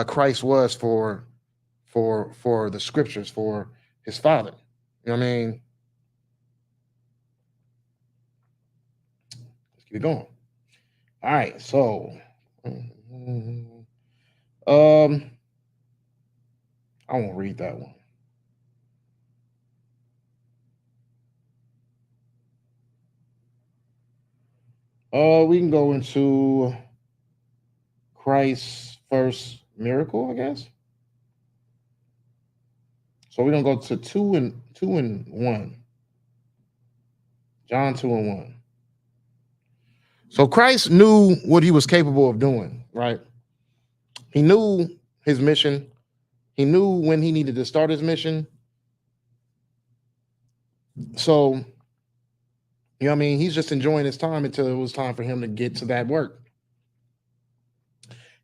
Christ was for the scriptures, for his father. You know what I mean? Let's keep it going. All right, so I won't read that one. We can go into Christ's first miracle, I guess. So we're gonna go to two and one. John 2:1. So Christ knew what he was capable of doing, right? He knew his mission. He knew when he needed to start his mission. So, you know what I mean? He's just enjoying his time until it was time for him to get to that work.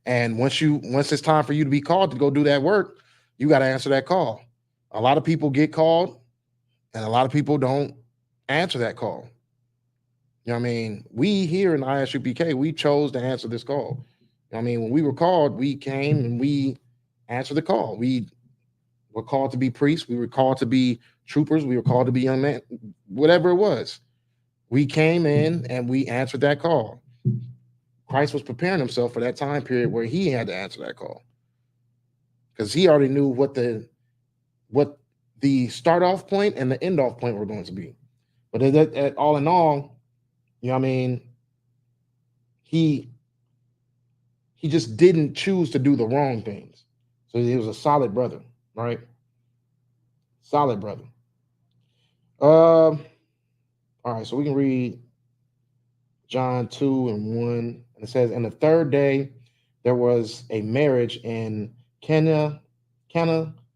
And once it's time for you to be called to go do that work, you got to answer that call. A lot of people get called and a lot of people don't answer that call. You know what I mean? We here in ISUPK, we chose to answer this call. You know what I mean? When we were called, we came and we answered the call. We were called to be priests. We were called to be troopers. We were called to be young men, whatever it was. We came in and we answered that call. Christ was preparing himself for that time period where he had to answer that call, because he already knew what the start off point and the end off point were going to be. But all in all, you know what I mean, he just didn't choose to do the wrong things. So he was a solid brother, right? Solid brother. All right, so we can read John 2:1. And it says, and the third day there was a marriage in Cana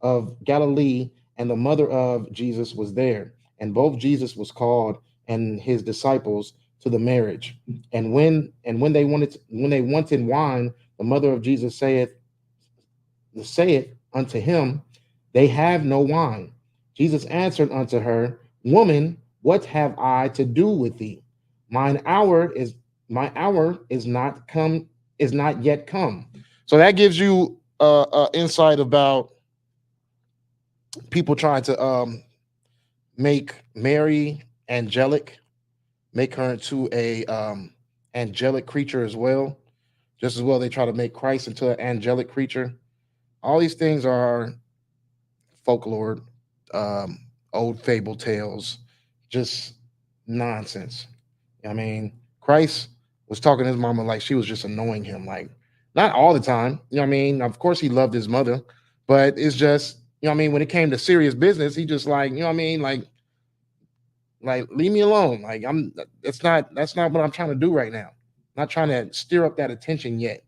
of Galilee, and the mother of Jesus was there. And both Jesus was called and his disciples to the marriage. And when they wanted wine, the mother of Jesus saith unto him, they have no wine. Jesus answered unto her, woman, what have I to do with thee? My hour is not yet come. So that gives you insight about people trying to make Mary angelic, make her into a angelic creature as well. Just as well, they try to make Christ into an angelic creature. All these things are folklore, old fable tales, just nonsense. I mean, Christ was talking to his mama like she was just annoying him, like not all the time. You know what I mean? Of course, he loved his mother, but it's just, you know what I mean, when it came to serious business, he just like, you know what I mean, like leave me alone. Like that's not what I'm trying to do right now. I'm not trying to stir up that attention yet.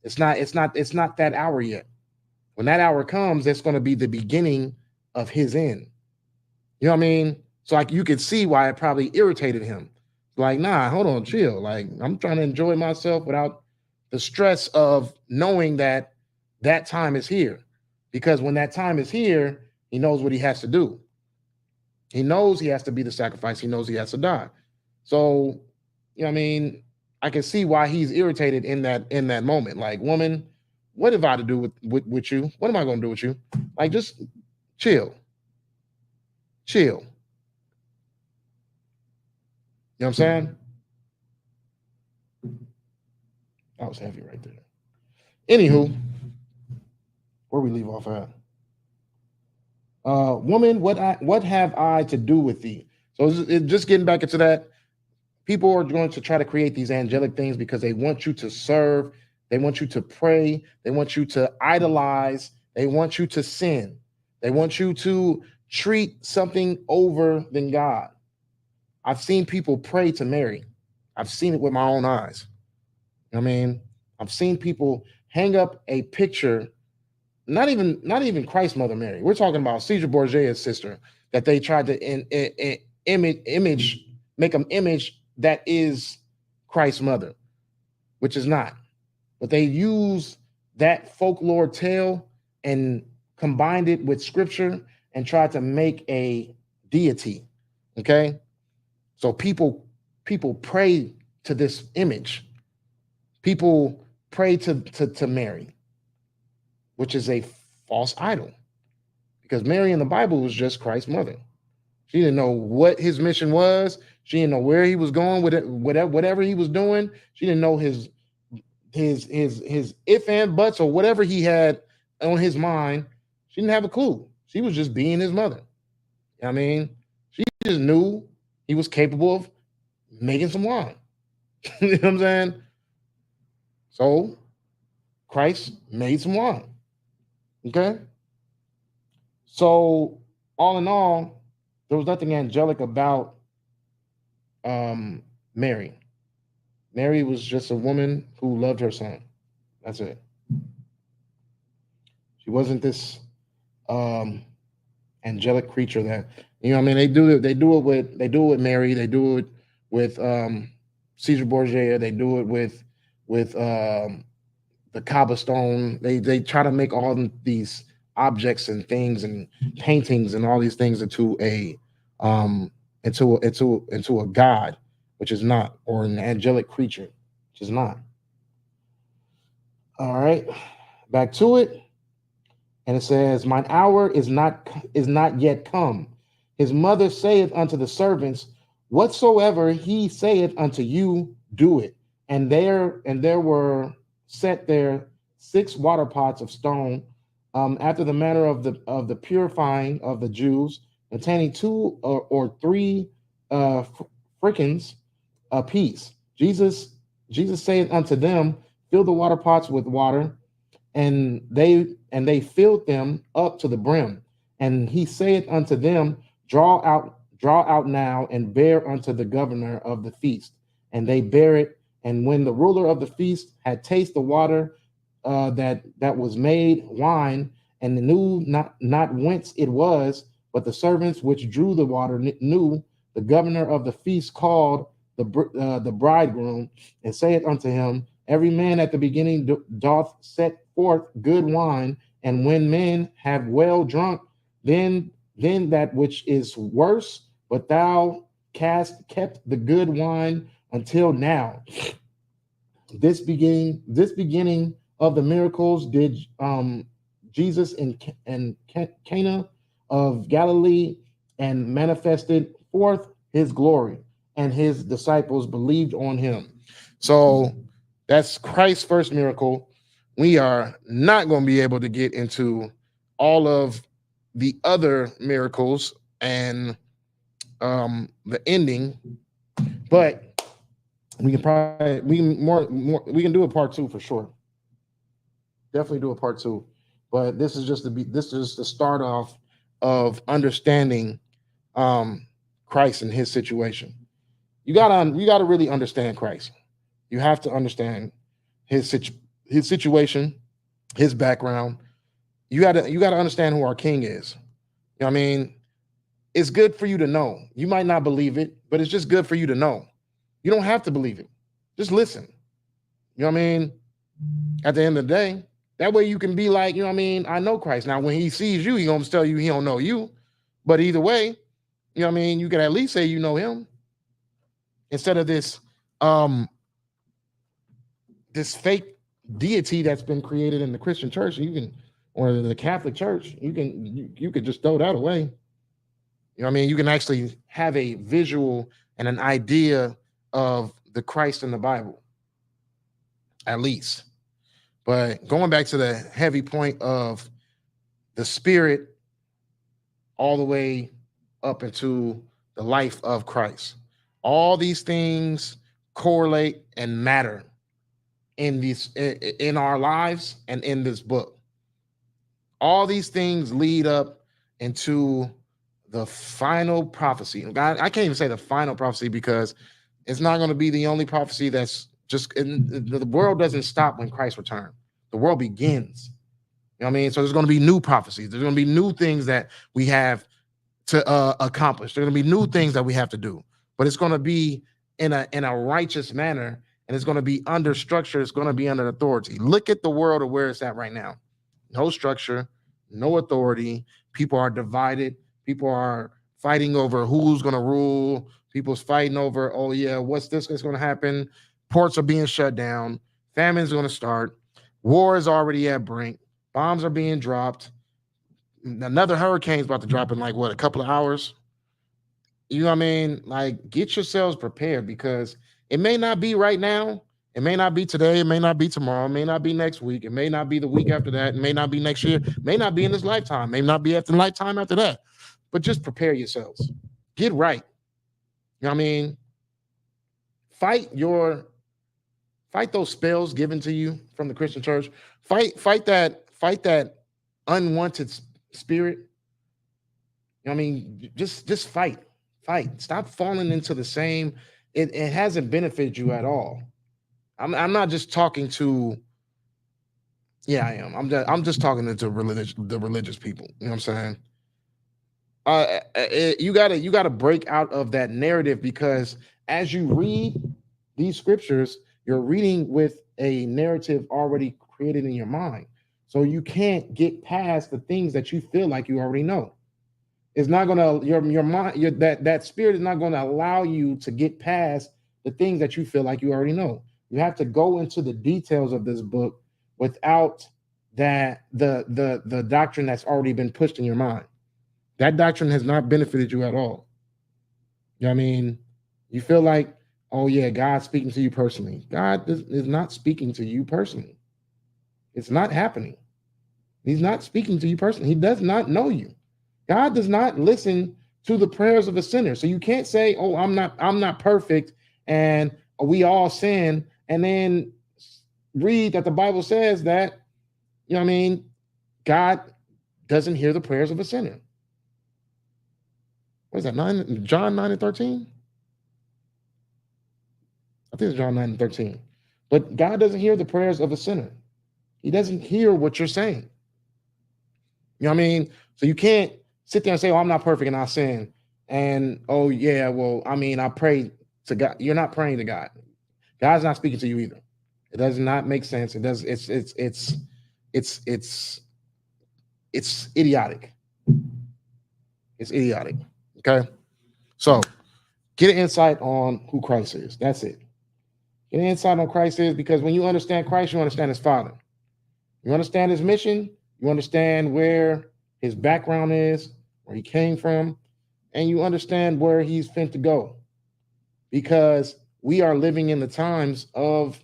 It's not that hour yet. When that hour comes, that's going to be the beginning of his end. You know what I mean? So like you could see why it probably irritated him. Like, nah, hold on, chill. Like I'm trying to enjoy myself without the stress of knowing that that time is here. Because when that time is here, he knows what he has to do. He knows he has to be the sacrifice. He knows he has to die. So, you know what I mean? I can see why he's irritated in that moment. Like, woman, what have I to do with you? What am I going to do with you? Like, just chill. Chill. You know what I'm saying? That was heavy right there. Anywho, where we leave off at? Woman, what have I to do with thee? So just getting back into that. People are going to try to create these angelic things because they want you to serve, they want you to pray, they want you to idolize, they want you to sin, they want you to treat something over than God. I've seen people pray to Mary. I've seen it with my own eyes. I mean, I've seen people hang up a picture, not even Christ's mother Mary. We're talking about Caesar Borgia's sister that they tried to make an image that is Christ's mother, which is not. But they use that folklore tale and combined it with scripture and tried to make a deity. Okay, so people pray to this image. People pray to Mary, which is a false idol, because Mary in the Bible was just Christ's mother. She didn't know what his mission was. She didn't know where he was going with it, whatever he was doing. She didn't know his if and buts or whatever he had on his mind. She didn't have a clue. She was just being his mother. I mean, she just knew he was capable of making some wine. You know what I'm saying? So Christ made some wine. Okay. So all in all, there was nothing angelic about Mary. Mary was just a woman who loved her son. That's it. She wasn't this angelic creature that, you know what I mean? They do it with Mary, they do it with Caesar Borgia, they do it with the Kaaba stone. They try to make all these objects and things and paintings and all these things into a god, which is not, or an angelic creature, which is not. All right, back to it. And it says, mine hour is not yet come. His mother saith unto the servants, whatsoever he saith unto you, do it. And there were set there 6 water pots of stone, after the manner of the purifying of the Jews, containing 2 or 3 frictions apiece. Jesus saith unto them, fill the water pots with water, and they filled them up to the brim. And he saith unto them, draw out now and bear unto the governor of the feast. And they bear it. And when the ruler of the feast had tasted the water that was made wine, and knew not whence it was, but the servants which drew the water knew, the governor of the feast called the bridegroom and saith unto him, every man at the beginning doth set forth good wine, and when men have well drunk, then that which is worse, but thou kept the good wine until now. This beginning of the miracles did Jesus in Cana of Galilee, and manifested forth his glory, and his disciples believed on him. So that's Christ's first miracle. We are not going to be able to get into all of the other miracles and the ending, but we can do a part 2 for sure. Definitely do a part 2. But this is just the start off of understanding Christ and his situation. You gotta really understand Christ. You have to understand his situation, his background. You gotta understand who our King is. You know what I mean? It's good for you to know. You might not believe it, but it's just good for you to know. You don't have to believe it. Just listen. You know what I mean? At the end of the day, that way you can be like, you know what I mean? I know Christ. Now, when he sees you, he's going to tell you he don't know you. But either way, you know what I mean? You can at least say you know him. Instead of this fake deity that's been created in the Christian church, or the Catholic church, you could just throw that away. You know what I mean? You can actually have a visual and an idea of the Christ in the Bible. at least. But going back to the heavy point of the spirit all the way up into the life of Christ, all these things correlate and matter in our lives and in this book. All these things lead up into the final prophecy. I can't even say the final prophecy because it's not going to be the only prophecy that's just the world doesn't stop when Christ returns. The world begins. You know what I mean? So there's going to be new prophecies. There's going to be new things that we have to accomplish. There's going to be new things that we have to do, but it's going to be in a righteous manner, and it's going to be under structure. It's going to be under authority. Look at the world of where it's at right now. No structure, no authority. People are divided. People are fighting over who's going to rule. People's fighting over, oh yeah, what's this that's going to happen? Ports are being shut down. Famine's going to start. War is already at brink. Bombs are being dropped. Another hurricane's about to drop in like what, a couple of hours? You know what I mean? Like, get yourselves prepared because it may not be right now. It may not be today. It may not be tomorrow. It may not be next week. It may not be the week after that. It may not be next year. It may not be in this lifetime. It may not be after lifetime after that. But just prepare yourselves. Get right. You know what I mean? Fight those spells given to you from the Christian church. Fight that unwanted spirit. You know what I mean? Just fight. Stop falling into the same. It hasn't benefited you at all. I'm not just talking to. Yeah, I am. I'm just talking to the religious people. You know what I'm saying? You gotta break out of that narrative because as you read these scriptures, you're reading with a narrative already created in your mind. So you can't get past the things that you feel like you already know. It's not gonna your mind, that spirit is not gonna allow you to get past the things that you feel like you already know. You have to go into the details of this book without that the doctrine that's already been pushed in your mind. That doctrine has not benefited you at all. You know what I mean? You feel like, oh yeah, God's speaking to you personally. God is not speaking to you personally. It's not happening. He's not speaking to you personally. He does not know you. God does not listen to the prayers of a sinner. So you can't say, oh, I'm not perfect and we all sin, and then read that the Bible says that, you know what I mean, God doesn't hear the prayers of a sinner. What is that? John 9 and 13? I think it's John 9 and 13. But God doesn't hear the prayers of a sinner. He doesn't hear what you're saying. You know what I mean? So you can't sit there and say, oh, I'm not perfect and I sin. And, oh, yeah, well, I mean, I pray to God. You're not praying to God. God's not speaking to you either. It does not make sense. It does. It's idiotic. It's idiotic. Okay. So get an insight on who Christ is. That's it. Get an insight on Christ is because when you understand Christ, you understand his Father. You understand his mission. You understand where his background is, where he came from, and you understand where he's fit to go. Because we are living in the times of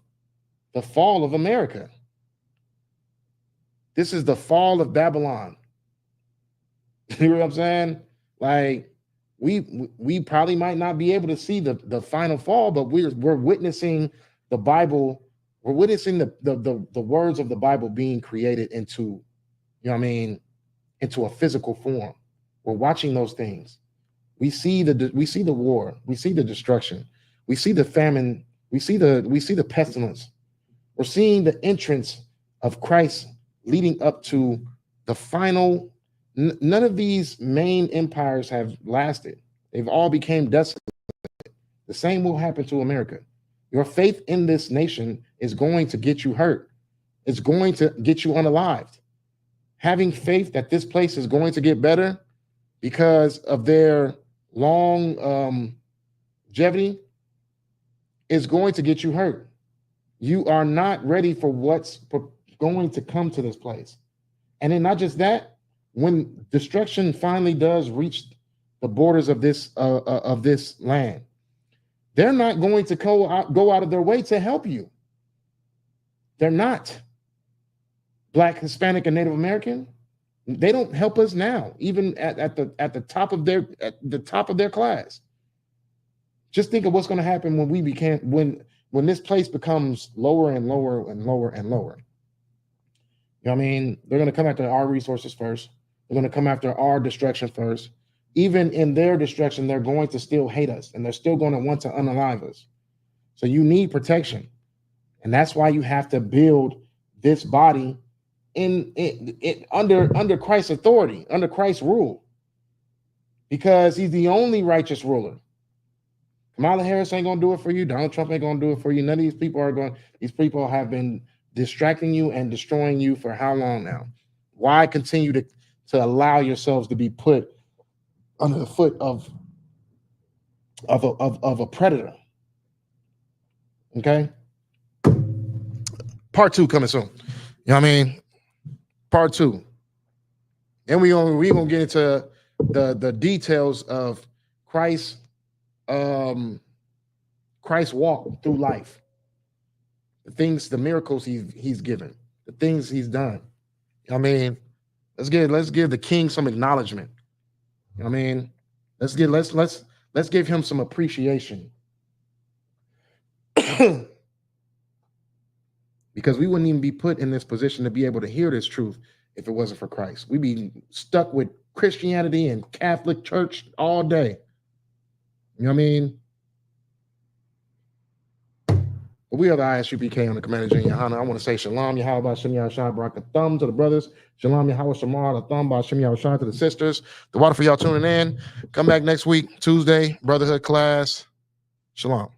the fall of America. This is the fall of Babylon. You know what I'm saying? Like, we probably might not be able to see the final fall, but we're witnessing the Bible. We're witnessing the words of the Bible being created into, you know what I mean, into a physical form. We're watching those things. We see the war. We see the destruction. We see the famine. We see the pestilence. We're seeing the entrance of Christ leading up to the final. None of these main empires have lasted. They've all became desolate. The same will happen to America. Your faith in this nation is going to get you hurt. It's going to get you unalived. Having faith that this place is going to get better because of their long longevity is going to get you hurt. You are not ready for what's going to come to this place. And then not just that, when destruction finally does reach the borders of this land, they're not going to go out of their way to help you. They're not. Black, Hispanic, and Native American, they don't help us now, even at the top of their class. Just think of what's going to happen when this place becomes lower and lower and lower and lower. You know what I mean? They're going to come after our resources first. They're going to come after our destruction first. Even in their destruction, they're going to still hate us, and they're still going to want to unalive us. So you need protection. And that's why you have to build this body under Christ's authority, under Christ's rule, because he's the only righteous ruler. Kamala Harris ain't gonna do it for you. Donald Trump ain't gonna do it for you. None of these people are going. These people have been distracting you and destroying you for how long now? Why continue to allow yourselves to be put under the foot of a predator? Okay. Part 2 coming soon. You know what I mean? Part 2. And we gonna get into the details of Christ's walk through life, the miracles he's given, the things he's done. You know what I mean? Let's give the king some acknowledgement. You know what I mean? Let's give him some appreciation. Because we wouldn't even be put in this position to be able to hear this truth if it wasn't for Christ. We'd be stuck with Christianity and Catholic Church all day. You know what I mean? But we are the ISUPK on the Commander Junior Hana. I want to say Shalom Yahweh Shem Yahushua Barak Thumb to the brothers. Shalom Yahweh Shamar the Thumb by Shem Yahushua to the sisters. The water for y'all tuning in. Come back next week, Tuesday, Brotherhood class. Shalom.